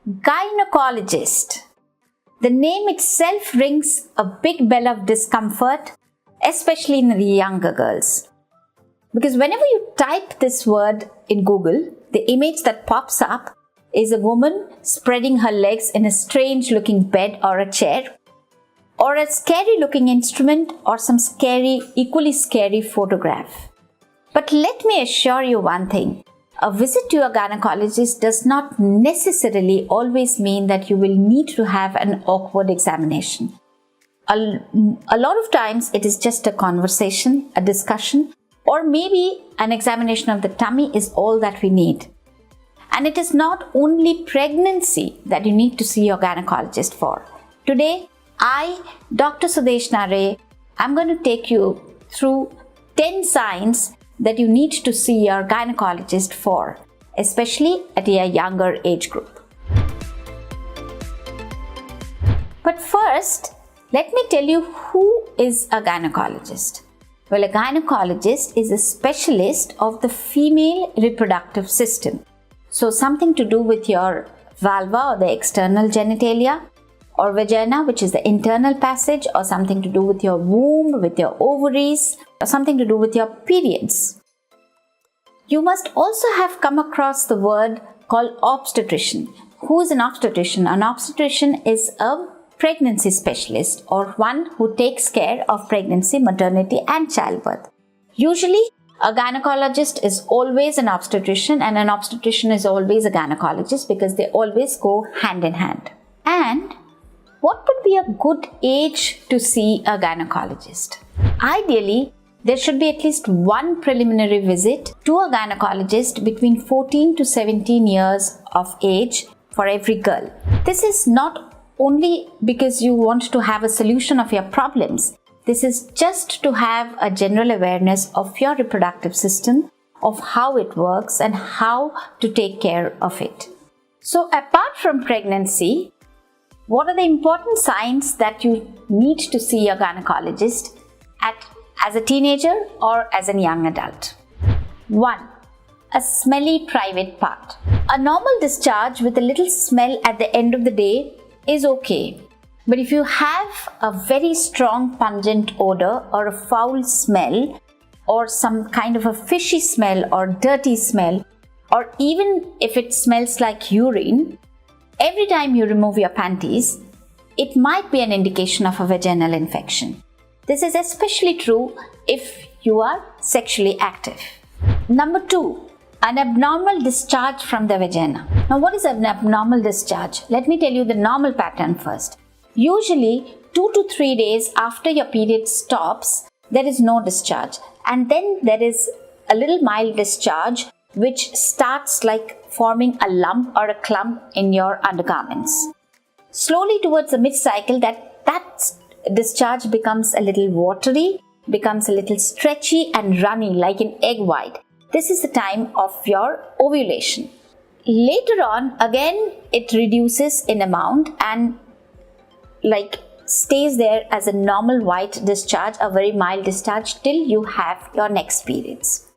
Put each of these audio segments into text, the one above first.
Gynaecologist. The name itself rings a big bell of discomfort, especially in the younger girls. Because whenever you type this word in Google, the image that pops up is a woman spreading her legs in a strange looking bed or a chair, or a scary looking instrument, or some equally scary photograph. But let me assure you one thing. A visit to a gynecologist does not necessarily always mean that you will need to have an awkward examination. A lot of times it is just a conversation, a discussion, or maybe an examination of the tummy is all that we need. And it is not only pregnancy that you need to see your gynecologist for. Today, I, Dr. Sudeshna, I'm going to take you through 10 signs that you need to see your gynecologist for, especially at a younger age group. But first, let me tell you who is a gynecologist. Well, a gynecologist is a specialist of the female reproductive system. So something to do with your vulva or the external genitalia, or vagina, which is the internal passage, or something to do with your womb, with your ovaries, or something to do with your periods. You must also have come across the word called obstetrician. Who is an obstetrician? An obstetrician is a pregnancy specialist, or one who takes care of pregnancy, maternity and childbirth. Usually, a gynecologist is always an obstetrician, and an obstetrician is always a gynecologist, because they always go hand in hand. And what would be a good age to see a gynecologist? Ideally, there should be at least one preliminary visit to a gynecologist between 14 to 17 years of age for every girl. This is not only because you want to have a solution of your problems. This is just to have a general awareness of your reproductive system, of how it works and how to take care of it. So apart from pregnancy, what are the important signs that you need to see your gynecologist as a teenager or as a young adult? 1. A smelly private part. A normal discharge with a little smell at the end of the day is okay. But if you have a very strong pungent odor or a foul smell, or some kind of a fishy smell or dirty smell, or even if it smells like urine, every time you remove your panties, it might be an indication of a vaginal infection. This is especially true if you are sexually active. Number 2, an abnormal discharge from the vagina. Now, what is an abnormal discharge? Let me tell you the normal pattern first. Usually, 2 to 3 days after your period stops, there is no discharge. And then there is a little mild discharge which starts like forming a lump or a clump in your undergarments. Slowly towards the mid-cycle, that discharge becomes a little watery, becomes a little stretchy and runny like an egg white. This is the time of your ovulation. Later on, again, it reduces in amount and stays there as a normal white discharge, a very mild discharge, till you have your next periods.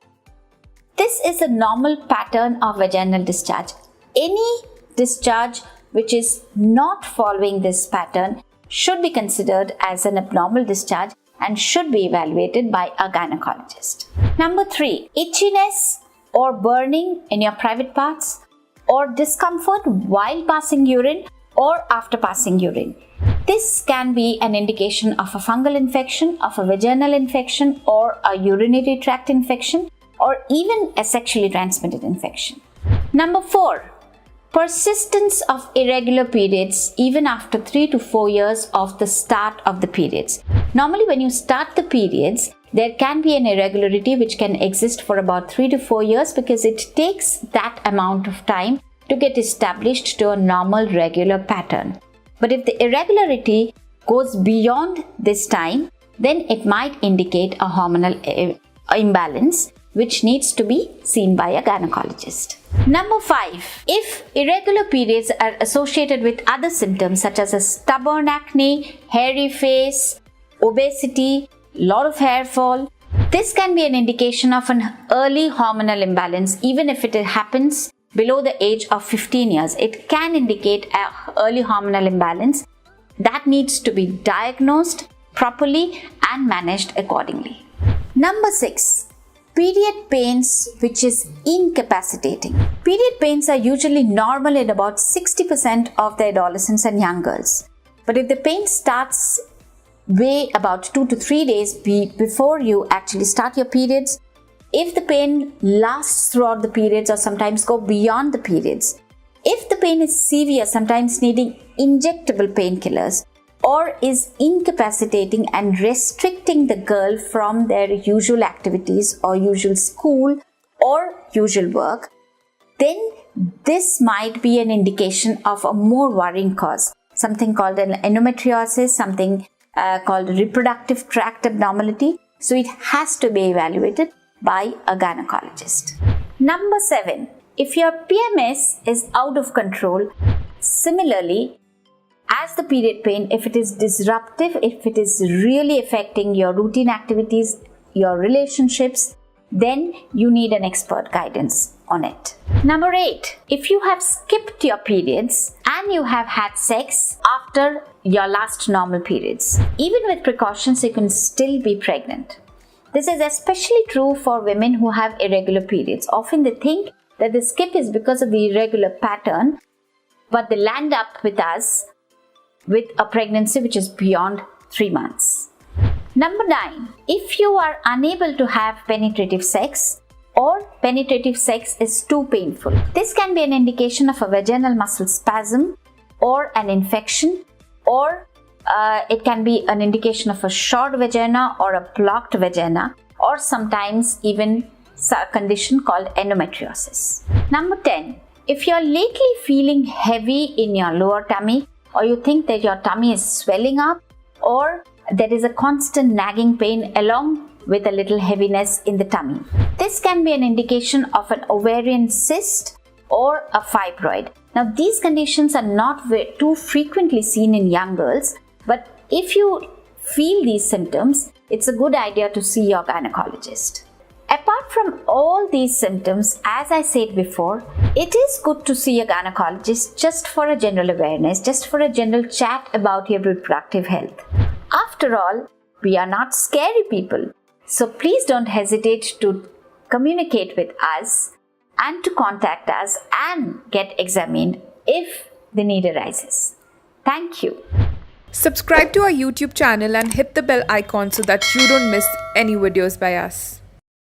This is a normal pattern of vaginal discharge. Any discharge which is not following this pattern should be considered as an abnormal discharge and should be evaluated by a gynecologist. Number 3, itchiness or burning in your private parts, or discomfort while passing urine or after passing urine. This can be an indication of a fungal infection, of a vaginal infection, or a urinary tract infection, or even a sexually transmitted infection. Number 4, persistence of irregular periods even after 3 to 4 years of the start of the periods. Normally, when you start the periods, there can be an irregularity which can exist for about 3 to 4 years, because it takes that amount of time to get established to a normal regular pattern. But if the irregularity goes beyond this time, then it might indicate a hormonal imbalance which needs to be seen by a gynecologist. Number 5. If irregular periods are associated with other symptoms such as a stubborn acne, hairy face, obesity, lot of hair fall, this can be an indication of an early hormonal imbalance, even if it happens below the age of 15 years, it can indicate an early hormonal imbalance that needs to be diagnosed properly and managed accordingly. Number 6. Period pains which is incapacitating. Period pains are usually normal in about 60% of the adolescents and young girls. But if the pain starts way about 2 to 3 days before you actually start your periods, if the pain lasts throughout the periods or sometimes go beyond the periods, if the pain is severe, sometimes needing injectable painkillers, or is incapacitating and restricting the girl from their usual activities or usual school or usual work, then this might be an indication of a more worrying cause, something called an endometriosis, something called reproductive tract abnormality. So it has to be evaluated by a gynecologist. Number 7. If your PMS is out of control, similarly, as the period pain, if it is disruptive, if it is really affecting your routine activities, your relationships, then you need an expert guidance on it. Number 8. If you have skipped your periods and you have had sex after your last normal periods, even with precautions, you can still be pregnant. This is especially true for women who have irregular periods. Often they think that the skip is because of the irregular pattern, but they land up with us with a pregnancy which is beyond 3 months. Number 9. If you are unable to have penetrative sex or penetrative sex is too painful, this can be an indication of a vaginal muscle spasm or an infection, or it can be an indication of a short vagina or a blocked vagina, or sometimes even a condition called endometriosis. Number 10. If you are lately feeling heavy in your lower tummy, or you think that your tummy is swelling up, or there is a constant nagging pain along with a little heaviness in the tummy, this can be an indication of an ovarian cyst or a fibroid. Now, these conditions are not too frequently seen in young girls, but if you feel these symptoms, it's a good idea to see your gynecologist. Apart from all these symptoms, as I said before, it is good to see a gynecologist just for a general awareness, just for a general chat about your reproductive health. After all, we are not scary people, so please don't hesitate to communicate with us and to contact us and get examined if the need arises. Thank you. Subscribe to our YouTube channel and hit the bell icon so that you don't miss any videos by us.